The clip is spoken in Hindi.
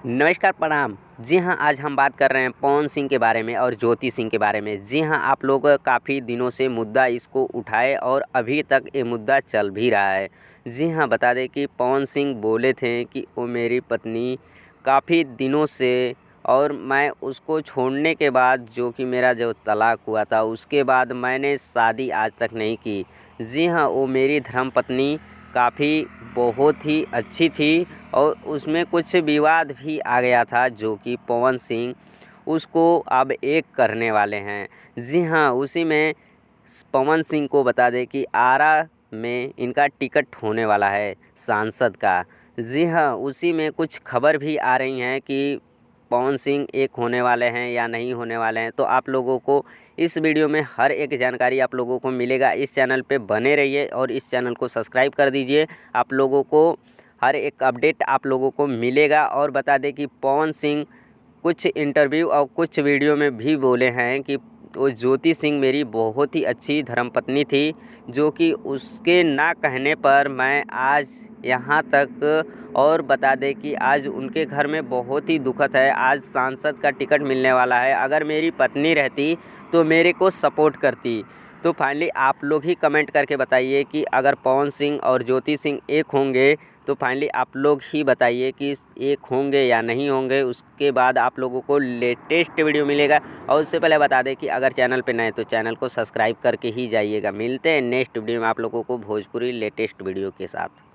नमस्कार, प्रणाम। जी हाँ, आज हम बात कर रहे हैं पवन सिंह के बारे में और ज्योति सिंह के बारे में। जी हाँ, आप लोग काफ़ी दिनों से मुद्दा इसको उठाए और अभी तक ये मुद्दा चल भी रहा है। जी हाँ, बता दें कि पवन सिंह बोले थे कि वो मेरी पत्नी काफ़ी दिनों से, और मैं उसको छोड़ने के बाद जो कि मेरा जो तलाक हुआ था उसके बाद मैंने शादी आज तक नहीं की। जी हाँ, वो मेरी धर्मपत्नी काफ़ी बहुत ही अच्छी थी और उसमें कुछ विवाद भी आ गया था जो कि पवन सिंह उसको अब एक करने वाले हैं। जी हाँ, उसी में पवन सिंह को बता दें कि आरा में इनका टिकट होने वाला है सांसद का। जी हाँ, उसी में कुछ खबर भी आ रही हैं कि पवन सिंह एक होने वाले हैं या नहीं होने वाले हैं। तो आप लोगों को इस वीडियो में हर एक जानकारी आप लोगों को मिलेगा। इस चैनल पे बने रहिए और इस चैनल को सब्सक्राइब कर दीजिए। आप लोगों को हर एक अपडेट आप लोगों को मिलेगा। और बता दें कि पवन सिंह कुछ इंटरव्यू और कुछ वीडियो में भी बोले हैं कि वो ज्योति सिंह मेरी बहुत ही अच्छी धर्मपत्नी थी, जो कि उसके ना कहने पर मैं आज यहाँ तक। और बता दें कि आज उनके घर में बहुत ही दुखद है, आज सांसद का टिकट मिलने वाला है। अगर मेरी पत्नी रहती तो मेरे को सपोर्ट करती। तो फाइनली आप लोग ही कमेंट करके बताइए कि अगर पवन सिंह और ज्योति सिंह एक होंगे तो फाइनली आप लोग ही बताइए कि एक होंगे या नहीं होंगे। उसके बाद आप लोगों को लेटेस्ट वीडियो मिलेगा। और उससे पहले बता दें कि अगर चैनल पे नए तो चैनल को सब्सक्राइब करके ही जाइएगा। मिलते हैं नेक्स्ट वीडियो में आप लोगों को भोजपुरी लेटेस्ट वीडियो के साथ।